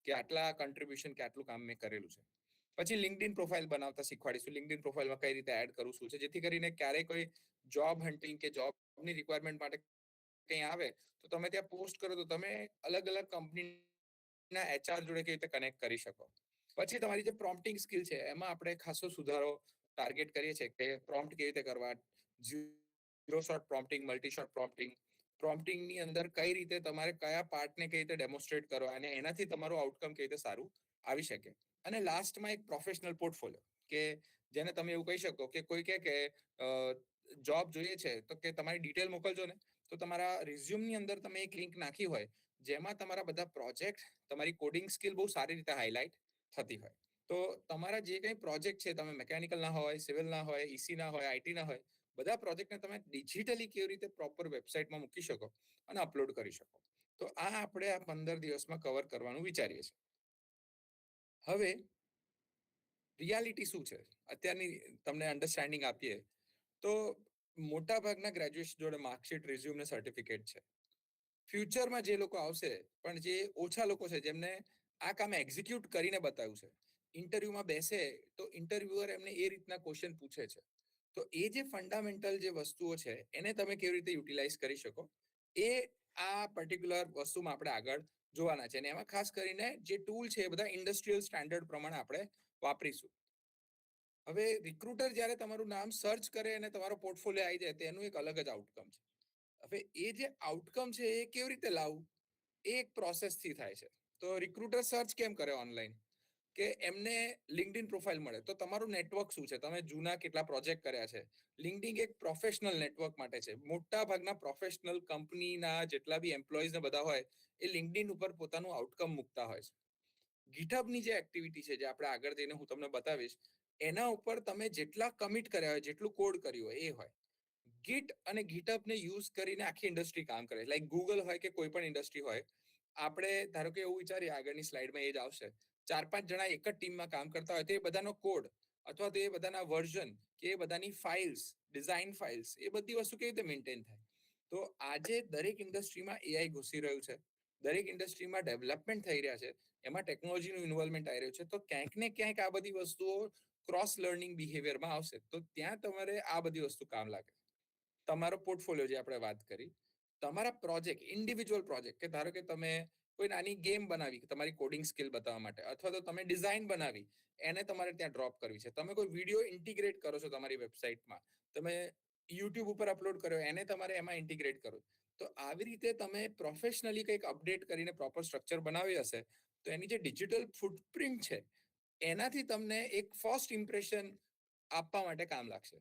કે આટલા કન્ટ્રીબ્યુશન કે આટલું કામ મેં કરેલું છે. પછી લિંક્ડઇન પ્રોફાઇલ બનાવતા શીખવાડીશું. લિંક્ડઇન પ્રોફાઇલમાં કઈ રીતે એડ કરવું શું છે, જેથી કરીને ક્યારેય કોઈ જોબ હન્ટિંગ કે જોબની રિક્વાયરમેન્ટ માટે કંઈ આવે તો તમે ત્યાં પોસ્ટ કરો તો તમે અલગ અલગ કંપનીના HR જોડે કેવી રીતે કનેક્ટ કરી શકો. પછી તમારી જે પ્રોમ્પ્ટિંગ સ્કિલ છે એમાં આપણે ખાસો સુધારો ટાર્ગેટ કરીએ છીએ કે પ્રોમ્પ્ટ કેવી રીતે કરવા, 0 શોટ પ્રોમ્પ્ટિંગ, મલ્ટી શોટ પ્રોમ્પ્ટિંગની અંદર કઈ રીતે તમારે કયા પાર્ટને કઈ રીતે ડેમોન્સ્ટ્રેટ કરવા અને એનાથી તમારું આઉટકમ કઈ રીતે સારું આવી શકે. અને લાસ્ટમાં એક પ્રોફેશનલ પોર્ટફોલિયો, કે જેને તમે એવું કહી શકો કે કોઈ કે જોબ જોઈએ છે તો કે તમારી ડિટેલ મોકલજો ને, તો તમારા રિઝ્યુમની અંદર તમે એક લિંક નાખી હોય જેમાં તમારા બધા પ્રોજેક્ટ, તમારી કોડિંગ સ્કિલ બહુ સારી રીતે હાઇલાઇટ થતી હોય. તો તમારા જે કંઈ પ્રોજેક્ટ છે, તમે મિકેનિકલ ના હોય, સિવિલ ના હોય, ઈસી ના હોય, આઈટી ના હોય, બધા પ્રોજેક્ટને તમે ડિજિટલી કેવી રીતે પ્રોપર વેબસાઇટમાં મૂકી શકો અને અપલોડ કરી શકો. તો આ આપણે આ 15 દિવસમાં કવર કરવાનું વિચારીએ છીએ. હવે રિયાલિટી શું છે અત્યારની તમને અન્ડરસ્ટેન્ડિંગ આપીએ તો મોટા ભાગના ગ્રેજ્યુએશન જોડે માર્કશીટ, રિઝ્યુમ ને સર્ટિફિકેટ છે. ફ્યુચરમાં જે લોકો આવશે, પણ જે ઓછા લોકો છે જેમને આ કામ એક્ઝિક્યુટ કરીને બતાવ્યું છે, ઇન્ટરવ્યુમાં બેસે તો ઇન્ટરવ્યુઅર એમને એ રીતના ક્વેશ્ચન પૂછે છે, તો એ જે ફંડામેન્ટલ જે વસ્તુઓ છે એને તમે કેવી રીતે યુટિલાઇઝ કરી શકો, એ આ પર્ટિક્યુલર વસ્તુમાં આપણે આગળ જોવાના છે. અને એમાં ખાસ કરીને જે ટૂલ છે એ બધા ઇન્ડસ્ટ્રીયલ સ્ટાન્ડર્ડ પ્રમાણે આપણે વાપરીશું. હવે રિક્રુટર જ્યારે તમારું નામ સર્ચ કરે અને તમારો પોર્ટફોલિયો આવી જાય તેનું એક અલગ જ આઉટકમ છે. હવે એ જે આઉટકમ છે એ કેવી રીતે લાવવું, એ એક પ્રોસેસથી થાય છે. તો રિક્રુટર સર્ચ કેમ કરે ઓનલાઈન, કે એમને લિંક્ડઇન પ્રોફાઇલ મળે તો તમારું નેટવર્ક શું છે, તમે જૂના કેટલા પ્રોજેક્ટ કર્યા છે. લિંક્ડઇન એક પ્રોફેશનલ નેટવર્ક માટે છે. મોટા ભાગના પ્રોફેશનલ કંપનીના જેટલા બી એમ્પ્લોઈઝ ને બધા હોય એ લિંક્ડઇન ઉપર પોતાનું આઉટકમ મૂકતા હોય છે. ગીટહબની જે એક્ટિવિટી છે, જે આપણે આગળ જઈને હું તમને બતાવીશ, એના ઉપર તમે જેટલા કમિટ કર્યા હોય, જેટલું કોડ કર્યું હોય એ હોય. ગીટ અને ગીટહબને યુઝ કરીને આખી ઇન્ડસ્ટ્રી કામ કરે. લાઈક ગૂગલ હોય કે કોઈ પણ ઇન્ડસ્ટ્રી હોય, આપણે ધારો કે એવું વિચારીએ આગળની સ્લાઇડમાં એ જ આવશે, 4-5 જણા એક જ ટીમમાં કામ કરતા હોય તો એ બધાનો કોડ અથવા તો એ બધાના વર્ઝન કે એ બધાની ફાઇલ્સ, ડિઝાઇન ફાઇલ્સ, એ બધી વસ્તુ કેવી રીતે મેન્ટેન થાય. તો આજે દરેક ઇન્ડસ્ટ્રીમાં એઆઈ ઘૂસી રહ્યું છે, દરેક ઇન્ડસ્ટ્રીમાં ડેવલપમેન્ટ થઈ રહ્યા છે, એમાં ટેકનોલોજીનું ઇન્વોલ્વમેન્ટ આવી રહ્યું છે. તો ક્યાંક ને ક્યાંક આ બધી વસ્તુઓ ક્રોસ લર્નિંગ બિહેવિયરમાં આવશે, તો ત્યાં તમારે આ બધી વસ્તુ કામ લાગે. તમારો પોર્ટફોલિયો જે આપણે વાત કરી, તમારા પ્રોજેક્ટ, ઇન્ડિવિજ્યુઅલ પ્રોજેક્ટ, કે ધારો કે તમે કોઈ નાની ગેમ બનાવી તમારી કોડિંગ સ્કિલ બતાવવા માટે, અથવા તો તમે ડિઝાઇન બનાવી એને તમારે ત્યાં ડ્રોપ કરવી છે, તમે કોઈ વિડીયો ઇન્ટિગ્રેટ કરો છો તમારી વેબસાઇટમાં, તમે યુટ્યુબ ઉપર અપલોડ કર્યો એને તમારે એમાં ઇન્ટિગ્રેટ કરો, તો આવી રીતે તમે પ્રોફેશનલી કંઈક અપડેટ કરીને પ્રોપર સ્ટ્રક્ચર બનાવી હશે તો એની જે ડિજિટલ ફૂટપ્રિન્ટ છે એનાથી તમને એક ફર્સ્ટ ઇમ્પ્રેશન આપવા માટે કામ લાગશે.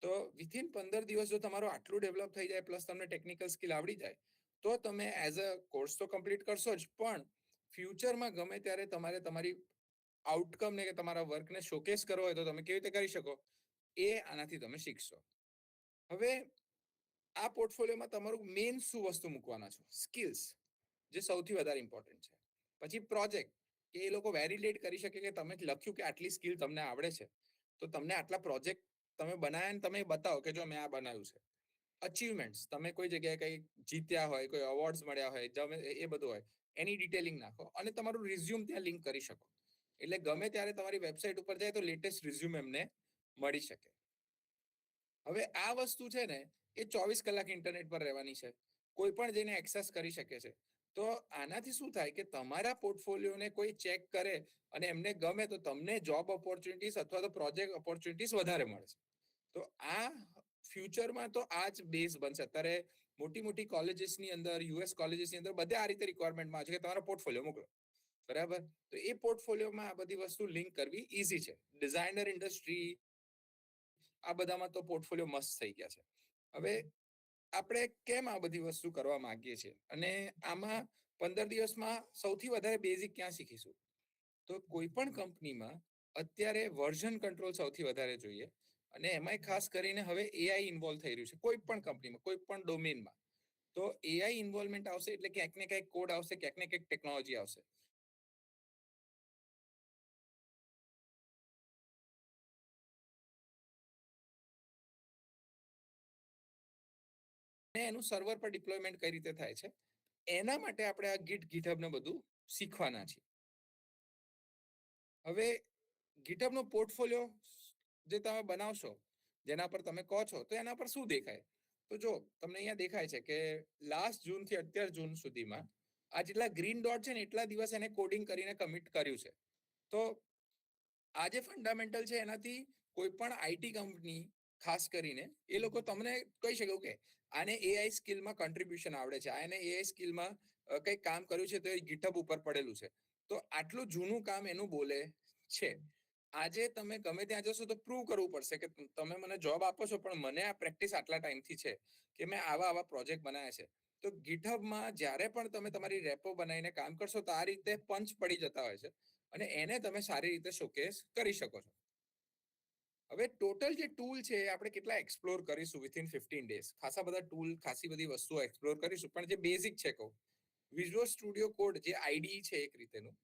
તો વિથિન 15 દિવસ જો તમારું આટલું ડેવલપ થઈ જાય, પ્લસ તમને ટેકનિકલ સ્કિલ આવડી જાય, તો તમે એઝ અ કોર્સ તો કમ્પ્લીટ કરશો જ, પણ ફ્યુચરમાં ગમે ત્યારે તમારે તમારી આઉટકમને કે તમારા વર્કને શોકેસ કરવો હોય તો તમે કેવી રીતે કરી શકો, એ આનાથી તમે શીખશો. હવે આ પોર્ટફોલિયોમાં તમારું મેઇન શું વસ્તુ મૂકવાના છો, સ્કિલ્સ, જે સૌથી વધારે ઇમ્પોર્ટન્ટ છે. પછી પ્રોજેક્ટ, કે એ લોકો વેલિડેટ કરી શકે કે તમે લખ્યું કે આટલી સ્કિલ તમને આવડે છે, તો તમને આટલા પ્રોજેક્ટ તમે બનાવ્યા ને તમે બતાવો કે જો મેં આ બનાવ્યું છે. અચીવમેન્ટ્સ, તમે કોઈ જગ્યાએ કંઈ જીત્યા હોય, કોઈ અવોર્ડ્સ મળ્યા હોય, એ બધું હોય, એની ડિટેલિંગ નાખો અને તમારું રિઝ્યુમ ત્યાં લિંક કરી શકો, એટલે ગમે ત્યારે તમારી વેબસાઇટ ઉપર જાય તો લેટેસ્ટ રિઝ્યુમ એમને મળી શકે. હવે આ વસ્તુ છે ને એ 24 કલાક ઇન્ટરનેટ પર રહેવાની છે, કોઈ પણ જઈને એક્સેસ કરી શકે છે. તો આનાથી શું થાય કે તમારા પોર્ટફોલિયોને કોઈ ચેક કરે અને એમને ગમે તો તમને જોબ ઓપોર્ચ્યુનિટીઝ અથવા તો પ્રોજેક્ટ ઓપોર્ચ્યુનિટીઝ વધારે મળશે. તો આ ફ્યુચરમાં તો આ જ બેઝ બનશે. અત્યારે મોટી મોટી કોલેજીસની અંદર, યુએસ કોલેજીસની અંદર બધે આ રીતે રિક્વાયરમેન્ટમાં છે કે તમારો પોર્ટફોલિયો મોકલો, બરાબર. તો એ પોર્ટફોલિયોમાં આ બધી વસ્તુ લિંક કરવી ઈઝી છે. ડિઝાઇનર ઇન્ડસ્ટ્રી, આ બધામાં તો પોર્ટફોલિયો મસ્ત થઈ ગયા છે. હવે આપણે કેમ આ બધી વસ્તુ કરવા માંગીએ છીએ અને આમાં 15 દિવસમાં સૌથી વધારે બેઝિક ક્યાં શીખીશું, તો કોઈ પણ કંપનીમાં અત્યારે વર્ઝન કંટ્રોલ સૌથી વધારે જોઈએ, અને એમાંય ખાસ કરીને હવે એઆઈ ઇન્વોલ્વ થઈ રહ્યું છે કોઈ પણ કંપનીમાં, કોઈ પણ ડોમેનમાં. તો એઆઈ ઇન્વોલ્વમેન્ટ આવશે એટલે ક્યાંક ને ક્યાંક કોડ આવશે, ક્યાંક ને ક્યાંક ટેકનોલોજી આવશે. એનું સર્વર પર ડિપ્લોયમેન્ટ કઈ રીતે થાય છે, એના માટે આપણે આ ગીટ ગીટહબ ને બધું શીખવાના છીએ. હવે ગીટહબનો પોર્ટફોલિયો જે તમે બનાવશો, જેના પર તમે કહો છો, તો એના પર શું દેખાય? તો જો તમને અહીંયા દેખાય છે કે લાસ્ટ જૂનથી અત્યાર જૂન સુધીમાં આ જેટલા ગ્રીન ડોટ છે ને એટલા દિવસ એને કોડિંગ કરીને કમિટ કર્યું છે. તો આ જે ફંડામેન્ટલ છે એનાથી કોઈ પણ આઈટી કંપની ખાસ કરીને એ લોકો તમને કહી શકે કે આને એઆઈ સ્કિલમાં કન્ટ્રીબ્યુશન આવડે છે, આને એઆઈ સ્કિલમાં કંઈક કામ કર્યું છે તો એ ગીટહબ ઉપર પડેલું છે. તો આટલું જૂનું કામ એનું બોલે છે. આજે તમે ગમે ત્યાં જશો તો પ્રૂવ કરવું પડશે કે તમે મને જોબ આપો છો, પણ મને આ પ્રેક્ટિસ આટલા ટાઈમથી છે કે મેં આવા પ્રોજેક્ટ બનાવ્યા છે. તો ગીટહબમાં જ્યારે પણ તમે તમારી રેપો બનાવીને કામ કરશો તો આ રીતે પંચ પડી જતા હોય છે અને એને તમે સારી રીતે શોકેસ કરી શકો છો. હવે ટોટલ જે ટૂલ છે એ આપણે કેટલા એક્સપ્લોર કરીશું વિથિન 15 ડેઝ. ખાસા બધા ટૂલ, ખાસી બધી વસ્તુઓ એક્સપ્લોર કરીશું, પણ જે બેઝિક છે કહું, વિઝ્યુઅલ સ્ટુડિયો કોડ જે આઈડીઈ છે એક રીતેનું,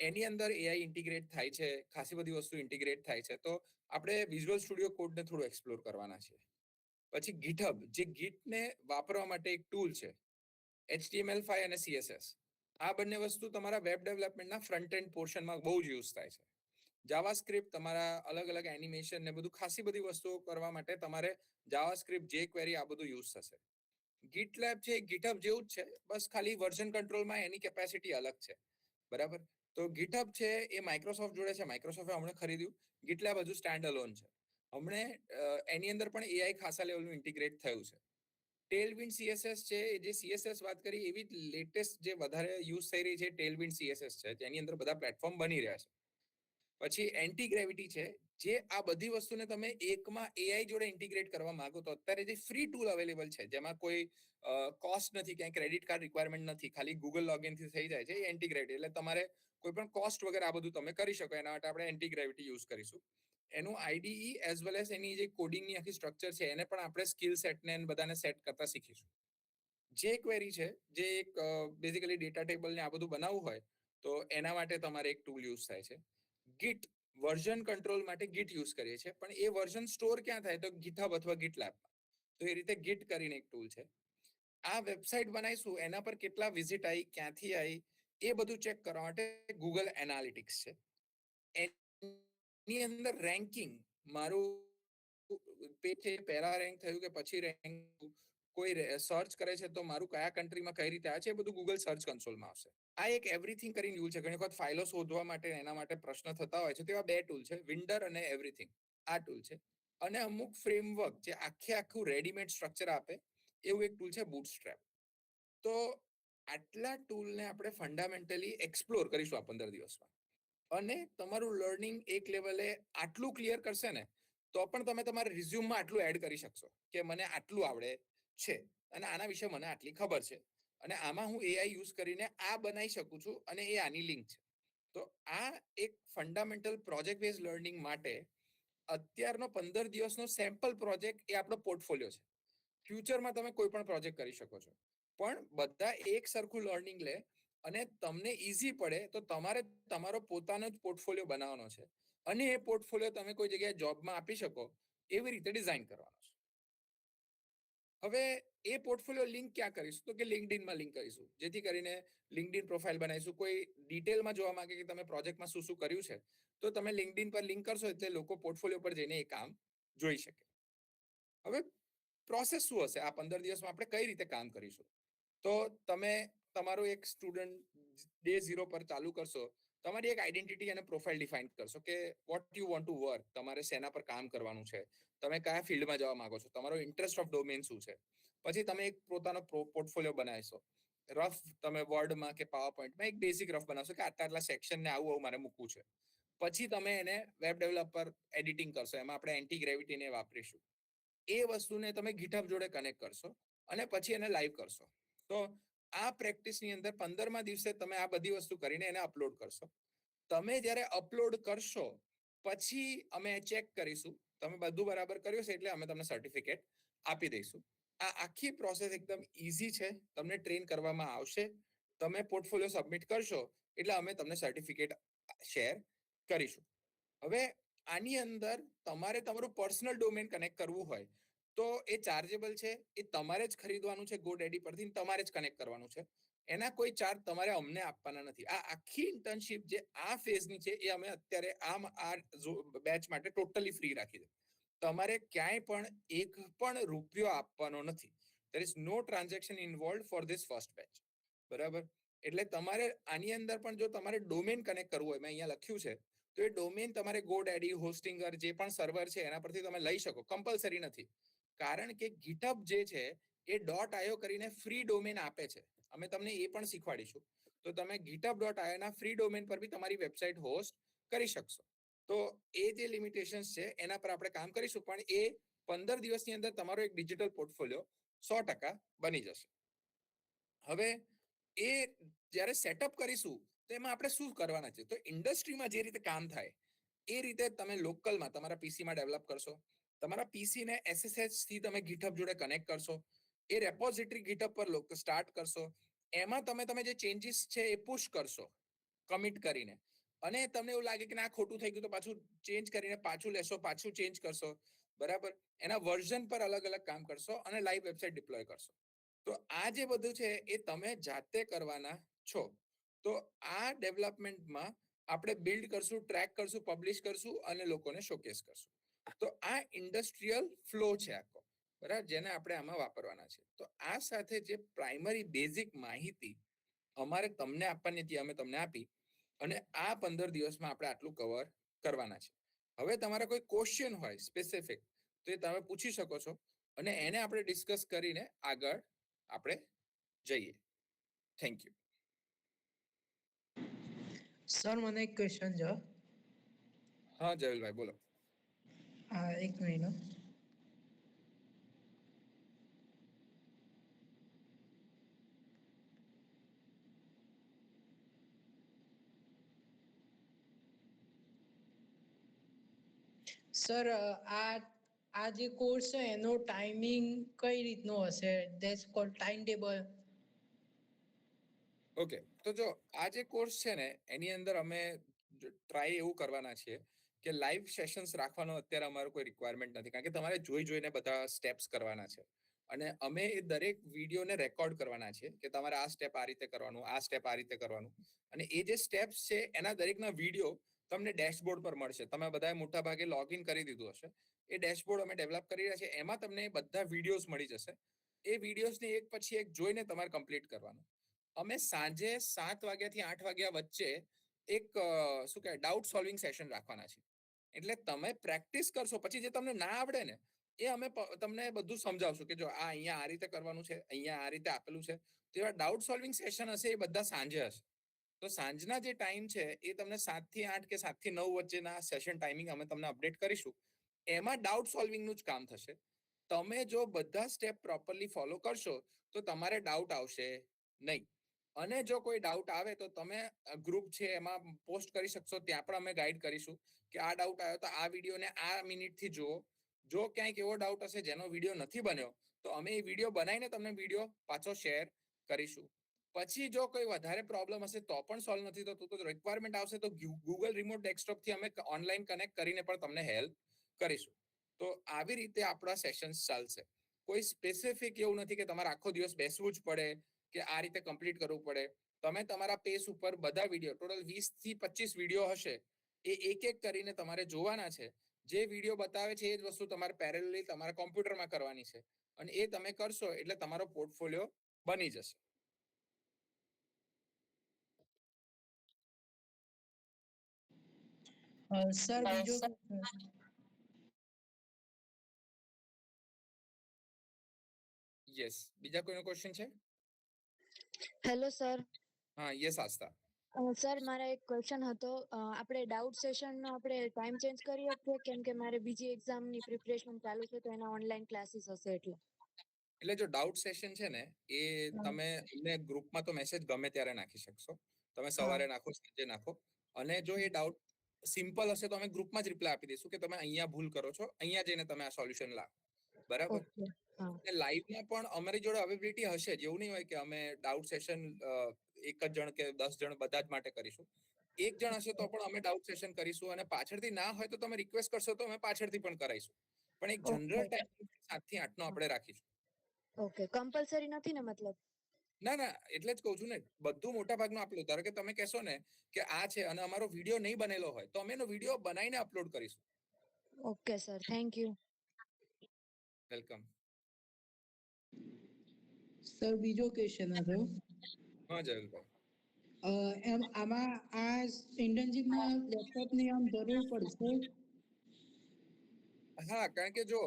એની અંદર એઆઈ ઇન્ટિગ્રેટ થાય છે, ખાસી બધી વસ્તુ ઇન્ટિગ્રેટ થાય છે. તો આપણે વિઝ્યુઅલ સ્ટુડિયો કોડને થોડું એક્સપ્લોર કરવાના છે. પછી ગીટહબ, જે ગીટને વાપરવા માટે એક ટૂલ છે, HTML5 અને CSS. આ બંને વસ્તુ તમારા વેબ ડેવલપમેન્ટના ફ્રન્ટ એન્ડ પોર્શનમાં બહુ જ યુઝ થાય છે. જાવાસ્ક્રિપ્ટ તમારા અલગ અલગ એનિમેશન ને બધું ખાસી બધી વસ્તુઓ કરવા માટે તમારે જાવાસ્ક્રિપ્ટ, jQuery આ બધું યુઝ થશે. ગીટલેબ છે ગીટહબ જેવું જ છે, બસ ખાલી વર્ઝન કંટ્રોલમાં એની કેપેસિટી અલગ છે. બરાબર? તો ગીટહબ છે એ માઇક્રોસોફ્ટ જોડે છે, માઇક્રોસોફ્ટે હમણાં ખરીદ્યું. ગીટલેબ હજુ સ્ટેન્ડ અલોન છે. હમણે એની અંદર પણ એઆઈ ખાસા લેવલનું ઇન્ટિગ્રેટ થયું છે. ટેલવિન્ડ CSS છે, જે CSS વાત કરી એવી લેટેસ્ટ જે વધારે યુઝ થઈ રહી છે ટેલવિન્ડ CSS છે, જેની અંદર બધા પ્લેટફોર્મ બની રહ્યા છે. પછી એન્ટી ગ્રેવિટી છે, જે આ બધી વસ્તુને તમે એકમાં એઆઈ જોડે ઇન્ટિગ્રેટ કરવા માંગો તો અત્યારે જે ફ્રી ટૂલ અવેલેબલ છે, જેમાં કોઈ કોસ્ટ નથી, ક્યાંય ક્રેડિટ કાર્ડ રિક્વાયરમેન્ટ નથી, ખાલી ગૂગલ લોગિનથી થઈ જાય છે, એ એન્ટી ગ્રેવિટી. એટલે તમારે કોઈ પણ કોસ્ટ વગર આ બધું તમે કરી શકો. એના માટે આપણે એન્ટી ગ્રેવિટી યુઝ કરીશું. એનું આઈડીઈ એઝ વેલ એઝ એની જે કોડિંગની આખી સ્ટ્રક્ચર છે એને પણ આપણે સ્કિલ સેટને બધાને સેટ કરતા શીખીશું. jQuery છે, જે એક બેઝિકલી ડેટા ટેબલ ને આ બધું બનાવવું હોય તો એના માટે તમારે એક ટૂલ યુઝ થાય છે. ગીટ, વર્ઝન કંટ્રોલ માટે ગીટ યુઝ કરીએ છીએ, પણ એ વર્ઝન સ્ટોર ક્યાં થાય તો ગીટહબ અથવા ગીટલેબ. તો એ રીતે ગીટ કરીને એક ટૂલ છે. આ વેબસાઇટ બનાવીશું, એના પર કેટલા વિઝિટ આવી, ક્યાંથી આવી, એ બધું ચેક કરવા માટે ગૂગલ એનાલિટિક્સ છે. એની અંદર રેન્કિંગ, મારું પેજ છે પહેલા રેન્ક થયું કે પછી રેન્ક, કોઈ સર્ચ કરે છે તો મારું કયા કન્ટ્રીમાં કઈ રીતે આવે છે, એ બધું ગૂગલ સર્ચ કન્સોલમાં આવશે. આ એક એવરીથિંગ કરીને ટૂલ છે. ઘણી વખત ફાઇલો શોધવા માટે એના માટે પ્રશ્ન થતા હોય છે, તેવા બે ટૂલ છે, વિન્ડર અને એવરીથિંગ. આ ટૂલ છે. અને અમુક ફ્રેમવર્ક જે આખું રેડીમેડ સ્ટ્રક્ચર આપે એવું એક ટૂલ છે બૂટસ્ટ્રેપ. તો આટલા ટૂલને આપણે ફંડામેન્ટલી એક્સપ્લોર કરીશું આ 15 દિવસમાં. અને તમારું લર્નિંગ એક લેવલે આટલું ક્લિયર કરશે ને તો પણ તમે તમારા રિઝ્યુમમાં આટલું એડ કરી શકશો કે મને આટલું આવડે છે અને આના વિશે મને આટલી ખબર છે અને આમાં હું એઆઈ યુઝ કરીને આ બનાવી શકું છું અને એ આની લિંક છે. તો આ એક ફંડામેન્ટલ પ્રોજેક્ટ બેઝ લર્નિંગ માટે અત્યારનો 15 દિવસનો સેમ્પલ પ્રોજેક્ટ એ આપણો પોર્ટફોલિયો છે. ફ્યુચરમાં તમે કોઈ પણ પ્રોજેક્ટ કરી શકો છો, પણ બધા એક સરખું લર્નિંગ લે અને તમને ઈઝી પડે તો તમારે તમારો પોતાનો જ પોર્ટફોલિયો બનાવવાનો છે અને એ પોર્ટફોલિયો તમે કોઈ જગ્યાએ જોબમાં આપી શકો એવી રીતે ડિઝાઇન કરવાનો છે. હવે એ પોર્ટફોલિયો લિંક ક્યાં કરીશું તો કે લિંક્ડઇનમાં લિંક કરીશું, જેથી કરીને લિંક્ડઇન પ્રોફાઇલ બનાવીશું. કોઈ ડિટેલમાં જોવા માંગે કે તમે પ્રોજેક્ટમાં શું શું કર્યું છે તો તમે લિંક્ડઇન પર લિંક કરશો એટલે લોકો પોર્ટફોલિયો પર જઈને એ કામ જોઈ શકે. હવે પ્રોસેસ શું હશે, આ 15 દિવસમાં આપણે કઈ રીતે કામ કરીશું? તો તમે તમારો એક સ્ટુડન્ટ ડે 0 પર ચાલુ કરશો, તમારી એક આઈડેન્ટિટી અને પ્રોફાઇલ ડિફાઇન કરશો કે what you want to work, તમારે શેના પર કામ કરવાનું છે, તમે કયા ફિલ્ડમાં જવા માંગો છો, તમારો ઇન્ટરેસ્ટ ઓફ ડોમેન શું છે. પછી તમે એક પોતાનો પોર્ટફોલિયો બનાવીશો. રફ તમે વર્ડમાં કે પાવર પોઈન્ટમાં એક બેઝિક રફ બનાવશો કે આટલા સેક્શન ને આવું મારે મૂકવું છે. પછી તમે એને વેબ ડેવલપર એડિટિંગ કરશો, એમાં આપણે એન્ટી ગ્રેવિટીને વાપરીશું. એ વસ્તુને તમે ગીટહબ જોડે કનેક્ટ કરશો અને પછી એને લાઈવ કરશો. તો આ પ્રેક્ટિસની અંદર 15મા દિવસે તમે આ બધી વસ્તુ કરીને એને અપલોડ કરશો. તમે જ્યારે અપલોડ કરશો પછી અમે ચેક કરીશું તમે બધું બરાબર કર્યું છે એટલે અમે તમને સર્ટિફિકેટ આપી દઈશું. આ આખી પ્રોસેસ એકદમ ઈઝી છે, તમને ટ્રેન કરવામાં આવશે. તમે પોર્ટફોલિયો સબમિટ કરશો એટલે અમે તમને સર્ટિફિકેટ શેર કરીશું. હવે આની અંદર તમારે તમારું પર્સનલ ડોમેન કનેક્ટ કરવું હોય તો એ ચાર્જેબલ છે, એ તમારે જ ખરીદવાનું છે GoDaddy પરથી, તમારે જ કનેક્ટ કરવાનું છે. એના કોઈ ચાર્જ તમારે અમને આપવાના નથી. આ આખી ઇન્ટર્નશિપ જે આ ફેઝની છે એ અમે અત્યારે આ બેચ માટે ટોટલી ફ્રી રાખી છે. તમારે ક્યાંય પણ એક પણ રૂપિયો આપવાનો નથી. there is no transaction involved for this first batch. બરાબર? એટલે તમારે આની અંદર પણ જો તમારે ડોમેન કનેક્ટ કરવું હોય, મેં અહીંયા લખ્યું છે, તો એ ડોમેન તમારે GoDaddy, હોસ્ટિંગર, જે પણ સર્વર છે એના પરથી તમે લઈ શકો, કમ્પલસરી નથી. કારણ કે GitHub જે છે એ .io કરીને ફ્રી ડોમેન આપે છે. અમે તમને એ પણ શીખવાડીશું. તો તમે github.io ના ફ્રી ડોમેન પર બી તમારી વેબસાઇટ હોસ્ટ કરી શકશો. તો એ જે લિમિટેશન્સ છે એના પર આપણે કામ કરીશું, પણ એ 15 દિવસની અંદર તમારો એક ડિજિટલ પોર્ટફોલિયો 100% બની જશે. હવે એ જ્યારે સેટઅપ કરીશું તો એમાં આપણે શું કરવાના છે? તો ઇન્ડસ્ટ્રીમાં જે રીતે કામ થાય એ રીતે તમે લોકલમાં તમારા પીસીમાં ડેવલપ કરશો. તમારા પીસીને SSH થી તમે GitHub જોડે કનેક્ટ કરશો. એ રેપોઝિટરી GitHub પર સ્ટાર્ટ કરશો. એમાં તમે જે ચેન્જીસ છે એ પુશ કરશો કમિટ કરીને. અને તમને એવું લાગે કે ના ખોટું થઈ ગયું તો પાછું ચેન્જ કરીને પાછું લેશો, પાછું ચેન્જ કરશો. બરાબર? એના વર્ઝન પર અલગ અલગ કામ કરશો અને લાઈવ વેબસાઇટ ડિપ્લોય કરશો. તો આ જે બધું છે એ તમે જાતે કરવાના છો. તો આ ડેવલપમેન્ટમાં આપણે બિલ્ડ કરશું, ટ્રેક કરશું, પબ્લિશ કરશું અને લોકોને શોકેસ કરશું. તો આ ઇન્ડસ્ટ્રીયલ ફ્લો છે આખો, બરાબર, જેને આપણે આમાં વાપરવાના છે. તો આ સાથે જે પ્રાઇમરી બેઝિક માહિતી અમારે તમને આપવાની હતી અમે તમને આપી, અને આ 15 દિવસમાં આપણે આટલું કવર કરવાના છે. હવે તમારા કોઈ ક્વેશ્ચન હોય સ્પેસિફિક તો એ તમે પૂછી શકો છો અને એને આપણે ડિસ્કસ કરીને આગળ આપણે જઈએ. Thank you. સર મને એક ક્વેશ્ચન છે. હા જયલભાઈ બોલો. હા, એક મિનિટ. સર આ જે કોર્સ છે એનો ટાઈમિંગ કઈ રીતનો હશે? That's cold time table. Okay, તો જો આ જે કોર્સ છે ને એની અંદર અમે ટ્રાય એવું કરવાના છીએ કે લાઈવ સેશન્સ રાખવાનો અત્યારે અમારો કોઈ રિક્વાયરમેન્ટ નથી, કારણ કે તમારે જોઈને બધા સ્ટેપ્સ કરવાના છે. અને અમે એ દરેક વિડીયોને રેકોર્ડ કરવાના છે કે તમારે આ સ્ટેપ આ રીતે કરવાનું, આ સ્ટેપ આ રીતે કરવાનું. અને એ જે સ્ટેપ્સ છે એના દરેકના વિડીયો તમને ડેશબોર્ડ પર મળશે. તમે બધાએ મોટા ભાગે લોગિન કરી દીધું હશે. એ ડેશબોર્ડ અમે ડેવલપ કરી રહ્યા છીએ, એમાં તમને બધા વિડીયોઝ મળી જશે. એ વિડીયોઝને એક પછી એક જોઈને તમારે કમ્પ્લીટ કરવાનું. અમે સાંજે 7 વાગ્યાથી 8 વાગ્યા વચ્ચે એક શું કહેવાય ડાઉટ સોલ્વિંગ સેશન રાખવાના છે. એટલે તમે પ્રેક્ટિસ કરશો, પછી જે તમને ના આવડે ને એ અમે તમને બધું સમજાવશું કે જો આ અહીંયા આ રીતે કરવાનું છે, અહીંયા આ રીતે આપેલું છે. તો એવા ડાઉટ સોલ્વિંગ સેશન હશે એ બધા સાંજે હશે. તો સાંજના જે ટાઈમ છે એ તમને 7 થી 8 કે 7 થી 9 વચ્ચેના સેશન ટાઈમિંગ અમે તમને અપડેટ કરીશું. એમાં ડાઉટ સોલ્વિંગનું જ કામ થશે. તમે જો બધા સ્ટેપ પ્રોપરલી ફોલો કરશો તો તમારે ડાઉટ આવશે નહીં. અને જો કોઈ ડાઉટ આવે તો તમે ગ્રુપ છે એમાં પોસ્ટ કરી શકશો. ત્યાં પણ અમે ગાઈડ કરીશું કે આ ડાઉટ આવ્યો તો આ વિડીયોને આ મિનિટથી જુઓ. જો ક્યાંક એવો ડાઉટ હશે જેનો વિડીયો નથી બન્યો તો અમે એ વિડીયો બનાવીને તમને વિડીયો પાછો શેર કરીશું. પછી જો કોઈ વધારે પ્રોબ્લેમ હશે તો પણ સોલ્વ નથી થતું તો રિક્વાયરમેન્ટ આવશે તો ગૂગલ રિમોટ ડેસ્કટોપથી અમે ઓનલાઈન કનેક્ટ કરીને પણ તમને હેલ્પ કરીશું. તો આવી રીતે આપણા સેશન્સ ચાલશે. કોઈ સ્પેસિફિક એવું નથી કે તમારે આખો દિવસ બેસવું જ પડે કે આ રીતે કમ્પ્લીટ કરવું પડે. તમે તમારા પેસ ઉપર બધા વિડીયો ટોટલ 20 થી 25 વિડીયો હશે એ એક એક કરીને તમારે જોવાના છે. જે વિડીયો બતાવે છે એ જ વસ્તુ તમારે પેરેલલી તમારા કોમ્પ્યુટરમાં કરવાની છે. અને એ તમે કરશો એટલે તમારો પોર્ટફોલિયો બની જશે. સર બીજો યસ, બીજા કોઈનો ક્વેશ્ચન છે? Hello sir. હા યસ આસ્થા. સર મારા એક ક્વેશ્ચન હતો. આપણે ડાઉટ સેશનનો આપણે ટાઈમ ચેન્જ કરી શકીએ? કેમ કે મારે બીજી એક્ઝામની પ્રિપરેશન ચાલુ છે તો એના ઓનલાઈન ક્લાસીસ હશે એટલે. એટલે જો ડાઉટ સેશન છે ને એ તમે એમને ગ્રુપમાં તો મેસેજ ગમે ત્યારે નાખી શકશો. તમે સવારે નાખો, સાંજે નાખો. અને જો એ ડાઉટ સિમ્પલ હશે તો અમે ગ્રુપમાં જ રિપ્લાય આપી દઈશું કે તમે અહીંયા ભૂલ કરો છો, અહીંયા જઈને તમે આ સોલ્યુશન લાવો. બરાબર? લાઈવમાં પણ અમારી જોડે અવેબિલિટી હશે જ. એવું નહીં હોય કે અમે ડાઉટ સેશન એક જ જણ કે 10 જણ બધા જ માટે કરીશું. એક જણ હશે તો પણ અમે ડાઉટ સેશન કરીશું. અને પાછળથી ના હોય તો તમે રિક્વેસ્ટ કરશો તો અમે પાછળથી પણ કરાવીશું. પણ એક જનરલ ટાઈમ 7 થી 8 નો આપણે રાખીશું. ઓકે, કમ્પલસરી નથી ને મતલબ? ના એટલે જ કહું છું ને, બધું મોટા ભાગનું આપેલું. ધારો કે તમે કહેશો ને કે આ છે અને અમારો વિડીયો નહીં બનેલો હોય તો અમે એનો વિડીયો બનાવીને અપલોડ કરીશું. Okay sir, thank you. Welcome. Sir બીજો ક્વેશ્ચન હતો. હા જયલભાઈ. એમ આમાં આ ઇન્ટર્નશીપમાં લેપટોપની આમ જરૂર પડશે? હા, કારણ કે જો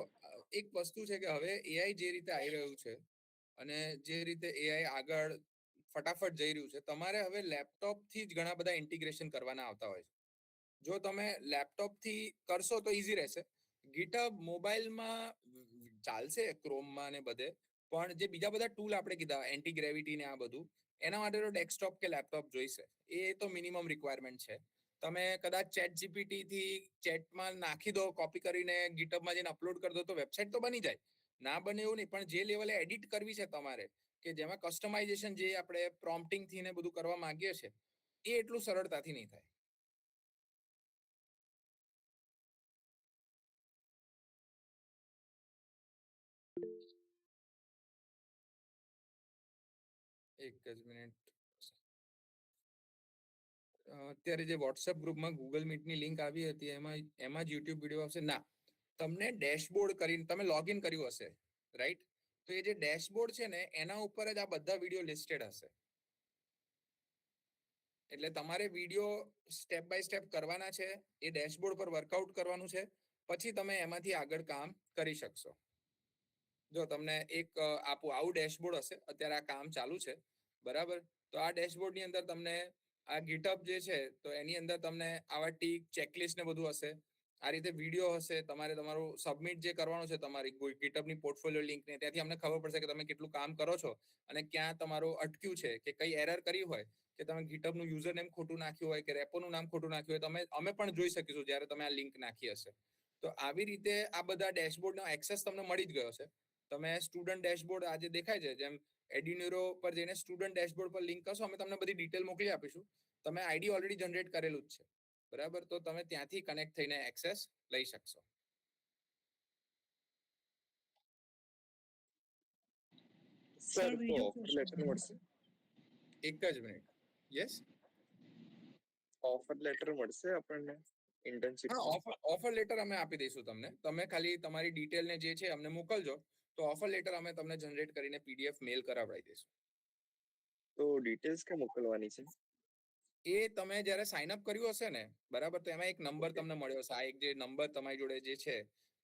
એક વસ્તુ છે કે હવે એઆઈ જે રીતે આવી રહ્યું છે અને જે રીતે એઆઈ આગળ ફટાફટ જઈ રહ્યું છે, તમારે હવે લેપટોપ થી જ ઘણા બધા ઇન્ટિગ્રેશન કરવાના આવતા હોય છે. જો તમે લેપટોપ થી કરશો તો ઈઝી રહેશે. ગીટહબ મોબાઈલમાં ચાલશે, ક્રોમમાં ને બધે, પણ જે બીજા બધા ટૂલ આપણે કીધા એન્ટી ગ્રેવિટી ને આ બધું, એના માટે તો ડેસ્કટોપ કે લેપટોપ જોઈશે. એ તો મિનિમમ રિક્વાયરમેન્ટ છે. તમે કદાચ ચેટ જીપીટી થી ચેટમાં નાખી દો, કોપી કરીને ગીટહબમાં જઈને અપલોડ કરી દો તો વેબસાઇટ તો બની જાય. ના બને એવું નહીં, પણ જે લેવલે એડિટ કરવી છે તમારે, કે જેમાં કસ્ટમાઇઝેશન જે આપણે પ્રોમ્પ્ટિંગ થી ને બધું કરવા માંગીએ છીએ, એ એટલું સરળતાથી નહીં થાય. એક જ મિનિટ. અત્યારે જે વોટ્સએપ ગ્રુપમાં ગૂગલ મીટની લિંક આવી હતી એમાં જ યુટ્યુબ વિડીયો આવશે. ના, તમને ડેશબોર્ડ કરીને તમે લોગિન કર્યું હશે, રાઈટ? તો એ જે ડેશબોર્ડ છે ને એના ઉપર જ આ બધા વિડીયો લિસ્ટેડ હશે. એટલે તમારે વિડીયો સ્ટેપ બાય સ્ટેપ કરવાના છે, એ ડેશબોર્ડ પર વર્કઆઉટ કરવાનું છે, પછી તમે એમાંથી આગળ કામ કરી શકશો. જો તમને એક આપું, આવું ડેશબોર્ડ હશે, અત્યારે આ કામ ચાલુ છે, બરાબર? તો આ ડેશબોર્ડ ની અંદર તમને આ ગીટહબ જે છે તો એની અંદર તમને આવા ટીક ચેકલિસ્ટ ને બધું હશે. આ રીતે વિડીયો હશે. તમારે તમારું સબમિટ જે કરવાનું છે તમારી ગીટહબની પોર્ટફોલિયો લિંક ને, ત્યાંથી અમને ખબર પડશે કે તમે કેટલું કામ કરો છો અને ક્યાં તમારું અટક્યું છે, કે કઈ એરર કરી હોય, કે તમે ગીટહબનું યુઝર નેમ ખોટું નાખ્યું હોય, કે રેપોનું નામ ખોટું નાખ્યું હોય, અમે પણ જોઈ શકીશું જ્યારે તમે આ લિંક નાખી હશે. તો આવી રીતે આ બધા ડેશબોર્ડનો એક્સેસ તમને મળી જ ગયો છે. તમે સ્ટુડન્ટ ડેશબોર્ડ આજે દેખાય છે, જેમ એડ્યુન્યુરો પર જઈને સ્ટુડન્ટ ડેશબોર્ડ પર લિંક કરશો, અમે તમને બધી ડિટેલ મોકલી આપીશું. તમે આઈડી ઓલરેડી જનરેટ કરેલું જ છે, બરાબર? તો તમે ત્યાંથી કનેક્ટ થઈને એક્સેસ લઈ શકશો. સર બીજો ક્વેશ્ચન. એક જ મિનિટ. યસ, ઓફર લેટર મળશે આપણને ઇન્ટર્નશિપ? હા, ઓફર લેટર અમે આપી દઈશું તમને. તમે ખાલી તમારી ડિટેલ ને જે છે અમને મોકલજો, તો ઓફર લેટર અમે તમને જનરેટ કરીને પીડીએફ મેલ કરાવડાવી દઈશું. તો ડિટેલ્સ ક્યાં મોકલવાની છે? એ તમે જ્યારે સાઇન અપ કર્યું હશે ને, બરાબર, તો એમાં એક નંબર તમને મળ્યો હશે. આ એક જે નંબર તમારી જોડે જે છે,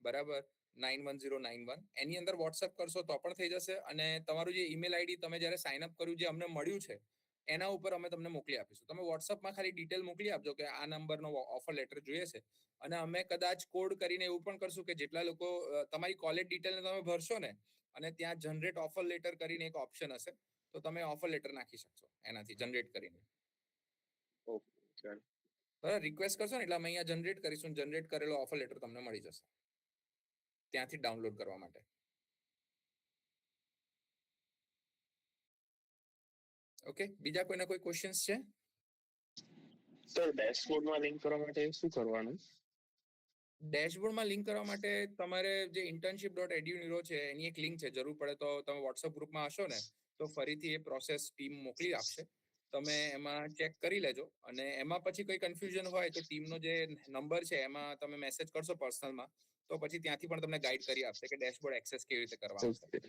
બરાબર, 91091, એની અંદર વોટ્સઅપ કરશો તો પણ થઈ જશે. અને તમારું જે ઈમેલ આઈડી તમે જ્યારે સાઇન અપ કર્યું, જે અમને મળ્યું છે, એના ઉપર અમે તમને મોકલી આપીશું. તમે વોટ્સઅપમાં ખાલી ડિટેલ મોકલી આપજો કે આ નંબરનો ઓફર લેટર જોઈએ છે. અને અમે કદાચ કોડ કરીને એવું પણ કરશું કે જેટલા લોકો તમારી કોલેજ ડિટેલને તમે ભરશો ને, અને ત્યાં જનરેટ ઓફર લેટર કરીને એક ઓપ્શન હશે, તો તમે ઓફર લેટર નાખી શકશો એનાથી જનરેટ કરીને. ઓકે, ચાલ. બરાબર, રિક્વેસ્ટ કરશો ને એટલે અમે અહીંયા જનરેટ કરીશું. જનરેટ કરેલો ઓફર લેટર તમને મળી જશે ત્યાંથી ડાઉનલોડ કરવા માટે. ઓકે, બીજા કોઈના કોઈ ક્વેશ્ચન્સ છે? સર ડેશબોર્ડમાં લિંક કરવા માટે શું કરવાનું? ડેશબોર્ડમાં લિંક કરવા માટે તમારે જે internship.edu છે એની એક લિંક છે. જરૂર પડે તો તમે વોટ્સઅપ ગ્રુપમાં હશો ને, તો ફરીથી એ પ્રોસેસ ટીમ મોકલી આપશે. તમે એમાં ચેક કરી લેજો. અને એમાં પછી કોઈ કન્ફ્યુઝન હોય તો ટીમનો જે નંબર છે એમાં તમે મેસેજ કરશો પર્સનલમાં, તો પછી ત્યાંથી પણ તમને ગાઈડ કરી આપશે કે ડેશબોર્ડ એક્સેસ કેવી રીતે કરવાનું છે.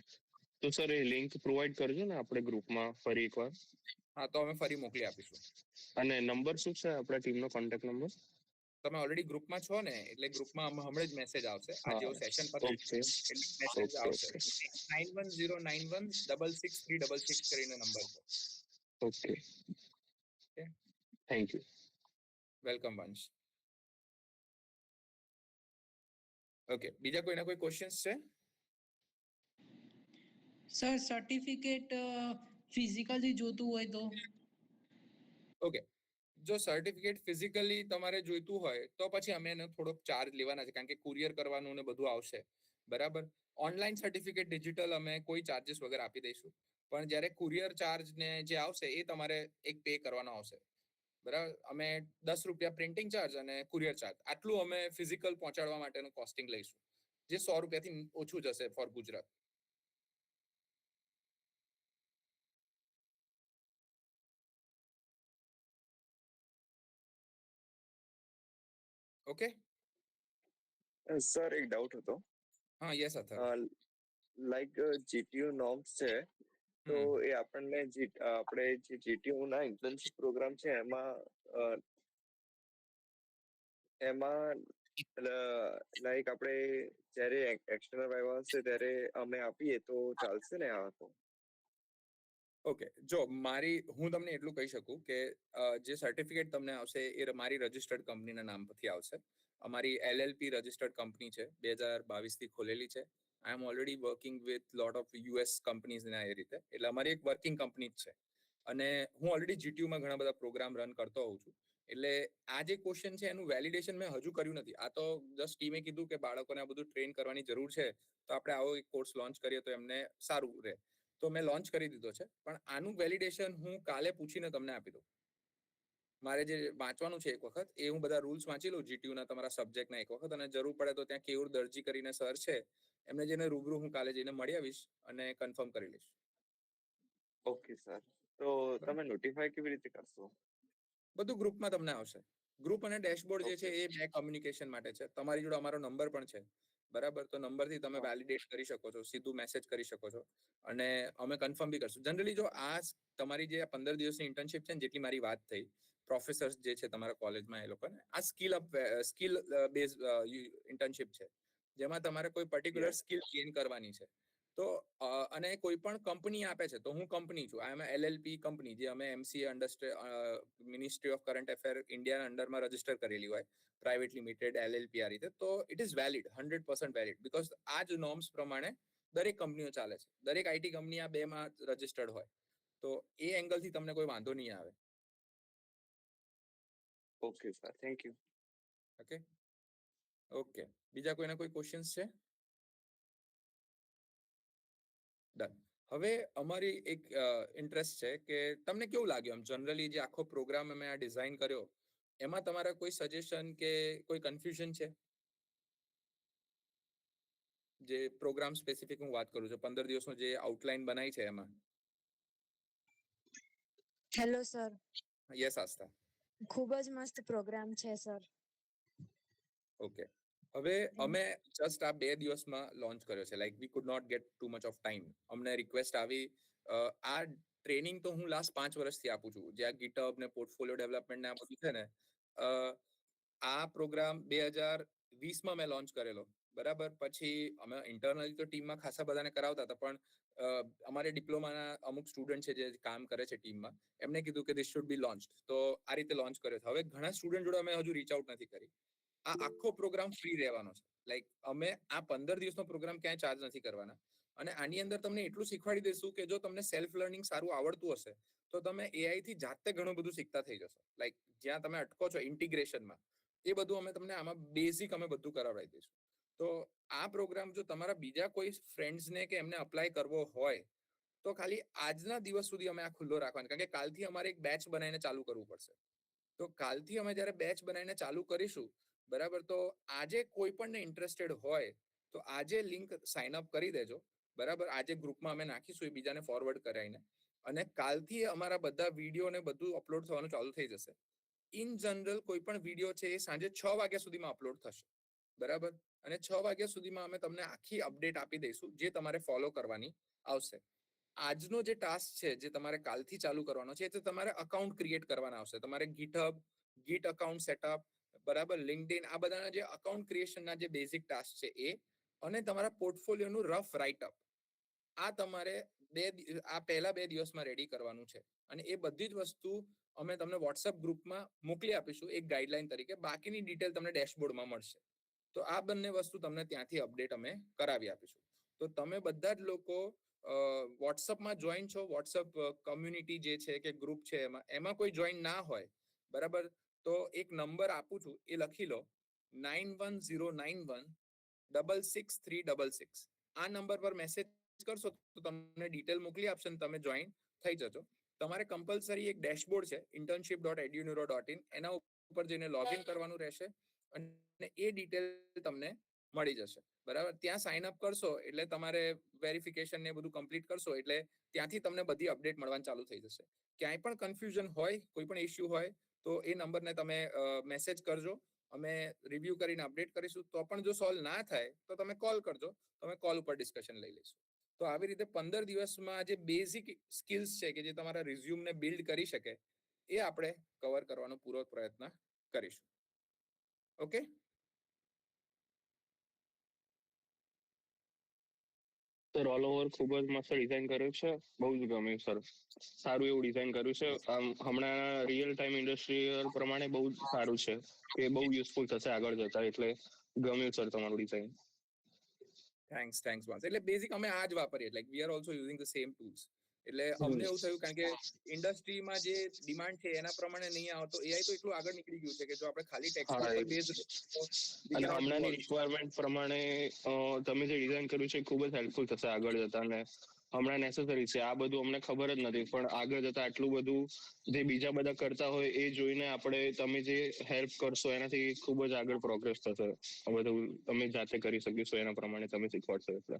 તો સર એ લિંક પ્રોવાઈડ કરજો ને આપણે ગ્રુપમાં ફરી એકવાર. હા, તો અમે ફરી મોકલી આપીશું. અને નંબર શું છે આપણા ટીમનો કોન્ટેક્ટ નંબર? તમે ઓલરેડી ગ્રુપમાં છો ને, એટલે ગ્રુપમાં હમણાં જ મેસેજ આવશે. આ જેવો સેશન પતે એટલે મેસેજ આવશે. 9109166366 કરીને નંબર છે. Okay, okay, thank you. Welcome વંશ. ઓકે, બીજા કોઈના કોઈ ક્વેશ્ચન્સ છે? સર સર્ટિફિકેટ ફિઝિકલી જોતું હોય તો? ઓકે, જો સર્ટિફિકેટ ફિઝિકલી તમારે જોઈતું હોય તો પછી અમે એનો થોડોક ચાર્જ લેવાના છે, કારણ કે કુરિયર કરવાનું ને બધું આવશે, બરાબર. ઓનલાઈન સર્ટિફિકેટ ડિજિટલ અમે કોઈ ચાર્जेस વગર આપી દઈશું, પણ જ્યારે કુરિયર ચાર્જ ને જે આવશે એ તમારે એક પે કરવાનો આવશે, બરાબર. અમે ₹10 પ્રિન્ટિંગ ચાર્જ અને કુરિયર ચાર્જ, આટલું અમે ફિઝિકલ પહોંચાડવા માટેનું કોસ્ટિંગ લઈશું, જે ₹100 ઓછું જશે ફોર ગુજરાત. ઓકે. સર એક ડાઉટ હતો. હા યસ અથર. લાઈક જીટીયુ નોર્મ્સ છે તો એ આપણને આપણે જે જીટીયુ ના ઇન્ટર્નશિપ પ્રોગ્રામ છે એમાં લાઈક આપણે જ્યારે એક્સટર્નલ વાઇવા હશે ત્યારે અમે આપીએ તો ચાલશે ને આ તો? ઓકે, જો હું તમને એટલું કહી શકું કે જે સર્ટિફિકેટ તમને આવશે એ મારી રજિસ્ટર્ડ કંપનીના નામ પરથી આવશે. અમારી LLP રજિસ્ટર્ડ કંપની છે, 2022 થી ખોલેલી છે. I am already working with lot of US કંપનીઝના એ રીતે, એટલે અમારી એક વર્કિંગ કંપની જ છે. અને હું ઓલરેડી જીટીયુમાં ઘણા બધા પ્રોગ્રામ રન કરતો હોઉં છું. એટલે આ જે ક્વેશ્ચન છે એનું વેલિડેશન મેં હજુ કર્યું નથી. આ તો જસ્ટ ટીમે કીધું કે બાળકોને આ બધું ટ્રેન કરવાની જરૂર છે, તો આપણે આવો એક કોર્સ લોન્ચ કરીએ તો એમને સારું રહે. તો મેં લોન્ચ કરી દીધો છે, પણ આનું વેલિડેશન હું કાલે પૂછીને તમને આપી દઉં. મારે જે વાંચવાનું છે એક વખત, એ હું બધા રૂલ્સ વાંચી લઉં જીટીયુના તમારા સબ્જેક્ટના એક વખત, અને જરૂર પડે તો ત્યાં કેયુર દરજી કરીને સર છે, એમને જઈને રૂબરૂ હું કાલે જઈને મળી આવીશ અને કન્ફર્મ કરી લઈશ. ઓકે સર, તો તમે નોટિફાય કેવી રીતે કરશો? બધું ગ્રુપમાં તમને આવશે. ગ્રુપ અને ડેશબોર્ડ જે છે એ બે કમ્યુનિકેશન માટે છે. તમારી જોડે અમારો નંબર પણ છે, બરાબર? તો નંબરથી તમે વેલિડેટ કરી શકો છો, સીધું મેસેજ કરી શકો છો, અને અમે કન્ફર્મ બી કરશું. જનરલી જો આ તમારી જે 15 દિવસની ઇન્ટર્નશિપ છે ને, જેટલી મારી વાત થઈ, પ્રોફેસર્સ જે છે તમારા કોલેજમાં, એ લોકોને આ સ્કિલ બેઝ ઇન્ટર્નશિપ છે, જેમાં તમારે કોઈ પર્ટિક્યુલર સ્કિલ ગેઇન કરવાની છે. તો અને કોઈ પણ કંપની આપે છે, તો હું કંપની છું, આઈ એમ LLP કંપની, જે અમે MCA ministry of current affair ઇન્ડિયાના અંડરમાં રજીસ્ટર કરેલી હોય, પ્રાઇવેટ લિમિટેડ LLP આ રીતે, તો it is valid, 100% valid, because આ જ નોર્મ્સ પ્રમાણે દરેક કંપનીઓ ચાલે છે. દરેક IT કંપની આ બેમાં રજીસ્ટર્ડ હોય, તો એ એંગલથી તમને કોઈ વાંધો નહીં આવે. Okay sir, thank you. Okay okay, બીજા કોઈને કોઈ ક્વેશ્ચન્સ છે? ડન. હવે અમારી એક ઇન્ટરેસ્ટ છે કે તમને કેવું લાગ્યું આમ જનરલી જે આખો પ્રોગ્રામ અમે આ ડિઝાઇન કર્યો, એમાં તમારા કોઈ સજેશન કે કોઈ કન્ફ્યુઝન છે? જે પ્રોગ્રામ સ્પેસિફિક હું વાત કરું છું, 15 દિવસનો જે આઉટલાઈન બનાવી છે એમાં. Hello sir. યસ આસ્થા. ખૂબ જ મસ્ત પ્રોગ્રામ છે સર. ઓકે, હવે અમે જસ્ટ આ 2 દિવસમાં લોન્ચ કર્યો છે. Like we could not get too much of time. અમને રિક્વેસ્ટ આવી. આ ટ્રેનિંગ તો હું લાસ્ટ 5 વર્ષથી આપું છું, જે આ ગીટહબ ને પોર્ટફોલિયો ડેવલપમેન્ટ ને આ બધું છે ને. આ પ્રોગ્રામ 2020માં મેં લોન્ચ કરેલો, બરાબર? પછી અમે ઇન્ટરનલી તો ટીમમાં ખાસા બધાને કરાવતા હતા, પણ અમારે ડિપ્લોમાના અમુક સ્ટુડન્ટ છે જે કામ કરે છે ટીમમાં, એમને કીધું કે ધીસ શુડ બી લોન્ચ, તો આ રીતે લોન્ચ કર્યો. હવે ઘણા સ્ટુડન્ટ જોડે અમે હજુ રીચ આઉટ નથી કરી. આ આખો પ્રોગ્રામ ફ્રી રહેવાનો છે. લાઈક અમે આ 15 દિવસનો પ્રોગ્રામ ક્યાંય ચાર્જ નથી કરવાના. અને આની અંદર તમને એટલું શીખવાડી દઈશું કે જો તમને સેલ્ફ લર્નિંગ સારું આવડતું હશે, તો તમે AI થી જાતે ઘણું બધું શીખતા થઈ જશો. લાઈક જ્યાં તમે અટકો છો ઇન્ટિગ્રેશનમાં, એ બધું અમે તમને આમાં બેઝિક અમે બધું કરાવડાવી દઈશું. તો આ પ્રોગ્રામ જો તમારા બીજા કોઈ ફ્રેન્ડ્સને કે એમને અપ્લાય કરવો હોય, તો ખાલી આજના દિવસ સુધી અમે આ ખુલ્લો રાખવાનો, કારણ કે કાલથી અમારે એક બેચ બનાવીને ચાલુ કરવું પડશે. તો કાલથી અમે જ્યારે બેચ બનાવીને ચાલુ કરીશું, બરાબર, તો આજે કોઈ પણને ઇન્ટરેસ્ટેડ હોય તો આજે લિંક સાઇન અપ કરી દેજો, બરાબર? આજે ગ્રુપમાં અમે નાખીશું, એ બીજાને ફોરવર્ડ કરાવીને, અને કાલથી અમારા બધા વિડીયો ને બધું અપલોડ થવાનું ચાલુ થઈ જશે. ઇન જનરલ કોઈ પણ વિડીયો છે એ સાંજે 6 વાગ્યા સુધીમાં અપલોડ થશે, બરાબર? અને 6 વાગ્યા સુધીમાં અમે તમને આખી અપડેટ આપી દઈશું, જે તમારે ફોલો કરવાની આવશે. આજનો જે ટાસ્ક છે, જે તમારે કાલથી ચાલુ કરવાનો છે, એ તમારે અકાઉન્ટ ક્રિએટ કરવાના આવશે. તમારે ગીટહબ, ગીટ અકાઉન્ટ સેટઅપ, બરાબર, લિંક્ડઇન, આ બધાના જે અકાઉન્ટ ક્રિએશનના જે બેઝિક ટાસ્ક છે એ, અને તમારા પોર્ટફોલિયોનું રફ રાઇટઅપ, આ તમારે આ પહેલા 2 દિવસમાં રેડી કરવાનું છે. અને એ બધી જ વસ્તુ અમે તમને વોટ્સઅપ ગ્રુપમાં મોકલી આપીશું એક ગાઈડલાઈન તરીકે. બાકીની ડિટેલ તમને ડેશબોર્ડમાં મળશે. તો આ બંને વસ્તુ તમને ત્યાંથી અપડેટ અમે કરાવી આપીશું. તો તમે બધા જ લોકો વોટ્સઅપમાં જોઈન છો, વોટ્સઅપ કમ્યુનિટી જે છે કે ગ્રુપ છે, એમાં કોઈ જોઈન ના હોય, બરાબર, તો એક નંબર આપું છું, એ લખી લો, 9109166366. આ નંબર પર મેસેજ કરશો તો તમને ડિટેલ મોકલી આપશે, તમે જોઈન થઈ જજો. તમારે કમ્પલસરી એક ડેશબોર્ડ છે, internship.eduneuro.in, એના ઉપર જઈને લોગિન કરવાનું રહેશે, અને એ ડિટેલ તમને મળી જશે, બરાબર? ત્યાં સાઇન અપ કરશો એટલે તમારે વેરિફિકેશન ને બધું કમ્પ્લીટ કરશો એટલે ત્યાંથી તમને બધી અપડેટ મળવાનું ચાલુ થઈ જશે. ક્યાંય પણ કન્ફ્યુઝન હોય, કોઈ પણ ઇસ્યુ હોય, તો એ નંબરને તમે મેસેજ કરજો, અમે રિવ્યુ કરીને અપડેટ કરીશું. તો પણ જો સોલ્વ ના થાય તો તમે કોલ કરજો, તમે કોલ ઉપર ડિસ્કશન લઈ લઈશું. તો આવી રીતે 15 દિવસમાં જે બેઝિક સ્કિલ્સ છે કે જે તમારા રિઝ્યુમને બિલ્ડ કરી શકે એ આપણે કવર કરવાનો પૂરો પ્રયત્ન કરીશું. ઓકે, સર ઓલ ઓવર ખૂબ જ મસ્ત ડિઝાઇન કર્યું છે, બહુ જ ગમ્યું સર. સારું એવું ડિઝાઇન કર્યું છે. આમ હમણાં રિયલ ટાઈમ ઇન્ડસ્ટ્રીયલ પ્રમાણે બહુ જ સારું છે, કે બહુ યુઝફુલ થશે આગળ જતા. એટલે ગમ્યું સર તમારું ડિઝાઇન. થેન્ક્સ વાંસ. એટલે બેઝિક અમે આ જ વાપરીએ, like we are also using the same tools. એટલે અમને એવું થયું કારણ કે ઇન્ડસ્ટ્રીમાં જે ડિમાન્ડ છે એના પ્રમાણે નહીં આવતો. એઆઈ તો એટલું આગળ નીકળી ગયું છે કે જો આપણે ખાલી ટેક્સ્ટ હા, પર એ બેઝ અને હમણાંની રિક્વાયરમેન્ટ પ્રમાણે તમે જે ડિઝાઇન કર્યું છે એ ખૂબ જ હેલ્પફુલ થશે આગળ જતા. અને હમણાં નેસેસરી છે આ બધું, અમને ખબર જ નથી, પણ આગળ જતા આટલું બધું જે બીજા બધા કરતા હોય એ જોઈને આપણે, તમે જે હેલ્પ કરશો એનાથી ખૂબ જ આગળ પ્રોગ્રેસ થશે. આ બધું તમે જાતે કરી શકીશો એના પ્રમાણે તમે શીખવાડશો એટલે.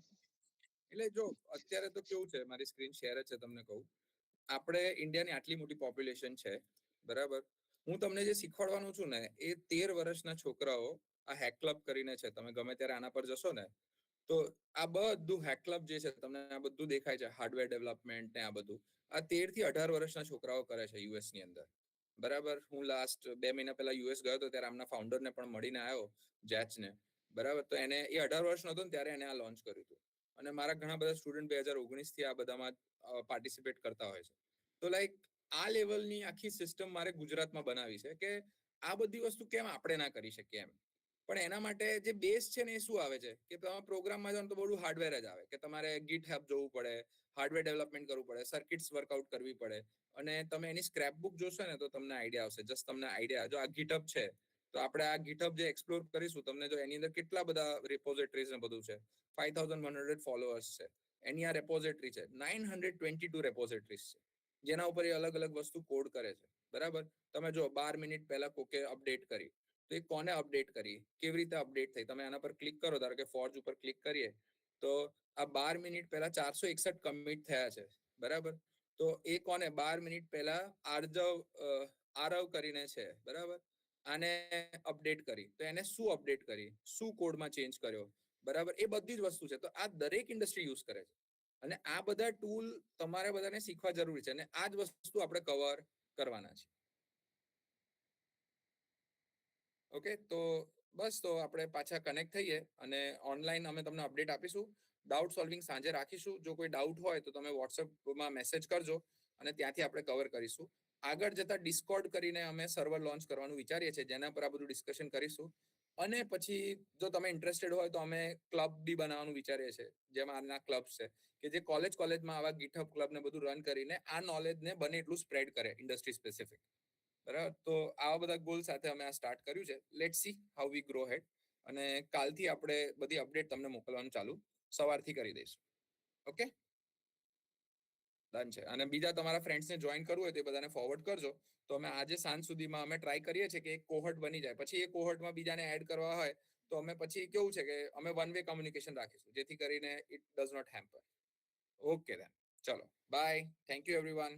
એટલે જો અત્યારે તો કેવું છે, મારી સ્ક્રીન શેર જ છે, તમને કહું, આપણે ઇન્ડિયાની આટલી મોટી પોપ્યુલેશન છે, બરાબર. હું તમને જે શીખવાડવાનું છું ને એ 13 વર્ષના છોકરાઓ આ હેક ક્લબ કરીને છે. તમે ગમે ત્યારે આના પર જશો ને તો આ બધું હેક ક્લબ જે છે તમને આ બધું દેખાય છે, હાર્ડવેર ડેવલપમેન્ટ ને આ બધું આ 13 થી 18 વર્ષના છોકરાઓ કરે છે યુએસ ની અંદર, બરાબર. હું લાસ્ટ 2 મહિના પહેલા યુએસ ગયો હતો ત્યારે આમના ફાઉન્ડરને પણ મળીને આવ્યો, જેચને, બરાબર. તો એને એ 18 વર્ષનો હતો ને ત્યારે એને આ લોન્ચ કર્યું હતું. અને મારા ઘણા બધા સ્ટુડન્ટ 2019 થી આ બધામાં પાર્ટિસિપેટ કરતા હોય છે. તો લાઈક આ લેવલની આખી સિસ્ટમ મારે ગુજરાતમાં બનાવી છે કે આ બધી વસ્તુ કેમ આપણે ના કરી શકીએ એમ. પણ એના માટે જે બેઝ છે ને એ શું આવે છે કે તમે પ્રોગ્રામમાં જાઓ તો બધું હાર્ડવેર જ આવે, કે તમારે ગીટ હબ જવું પડે, હાર્ડવેર ડેવલપમેન્ટ કરવું પડે, સર્કિટ્સ વર્કઆઉટ કરવી પડે. અને તમે એની સ્ક્રેપ બુક જોશો ને તો તમને આઈડિયા આવશે. જસ્ટ તમને આઈડિયા, જો આ ગીટહબ છે તો આપણે આ ગીટહબ જે એક્સપ્લોર કરીશું, તમને જો એની અંદર કેટલા બધા રિપોઝિટરીઝ ને બધું છે, 5100 ફોલોઅર્સ છે, એની આ રેપોઝિટરી છે, 922 રેપોઝિટરીઝ છે, જેના ઉપર એ અલગ અલગ વસ્તુ કોડ કરે છે, બરાબર. તમે જો 12 મિનિટ પહેલા કોકે અપડેટ કરી તો એ કોને અપડેટ કરી, કેવી રીતે અપડેટ થઈ, તમે આના પર ક્લિક કરો, ધારો કે ફોર્જ ઉપર ક્લિક કરીએ તો આ 12 મિનિટ પહેલા 461 કમિટ થયા છે, બરાબર. તો એ કોને 12 મિનિટ પહેલા આરવ કરીને છે, બરાબર, આને અપડેટ કરી, તો એને શું અપડેટ કરી, શું કોડમાં ચેન્જ કર્યો, બરાબર. એ બધી જ વસ્તુ છે. તો આ દરેક ઇન્ડસ્ટ્રી યુઝ કરે છે અને આ બધા ટૂલ તમારે બધાને શીખવા જરૂરી છે અને આ જ વસ્તુ આપણે કવર કરવાના છે. ઓકે, તો બસ, તો આપણે પાછા કનેક્ટ થઈએ અને ઓનલાઈન અમે તમને અપડેટ આપીશું. ડાઉટ સોલ્વિંગ સાંજે રાખીશું. જો કોઈ ડાઉટ હોય તો તમે વોટ્સએપમાં મેસેજ કરજો અને ત્યાંથી આપણે કવર કરીશું. આગળ જતા ડિસ્કોર્ડ કરીને અમે સર્વર લોન્ચ કરવાનું વિચારીએ છીએ, જેના પર આ બધું ડિસ્કશન કરીશું. અને પછી જો તમે ઇન્ટરેસ્ટેડ હોય તો અમે ક્લબ બી બનાવવાનું વિચારીએ છીએ, જેમાં આના ક્લબ્સ છે કે જે કોલેજમાં આવા ગીટહબ ક્લબ ને બધું રન કરીને આ નોલેજને બને એટલું સ્પ્રેડ કરે ઇન્ડસ્ટ્રી સ્પેસિફિક, બરાબર. તો આવા બધા ગોલ સાથે અમે આ સ્ટાર્ટ કર્યું છે. Let's see how we grow head. અને કાલથી આપણે બધી અપડેટ તમને મોકલવાનું ચાલુ સવારથી કરી દઈશું. ઓકે, ડન છે. અને બીજા તમારા ફ્રેન્ડ્સને જોઈન કરવું હોય તો એ બધાને ફોરવર્ડ કરજો. તો અમે આજે સાંજ સુધીમાં અમે ટ્રાય કરીએ છીએ કે એક કોહર્ટ બની જાય. પછી એ કોહર્ટમાં બીજાને એડ કરવા હોય તો અમે પછી કેવું છે કે અમે વન વે કમ્યુનિકેશન રાખીશું, જેથી કરીને it does not hamper. Okay then, ચલો બાય, થેન્ક યુ એવરીવન.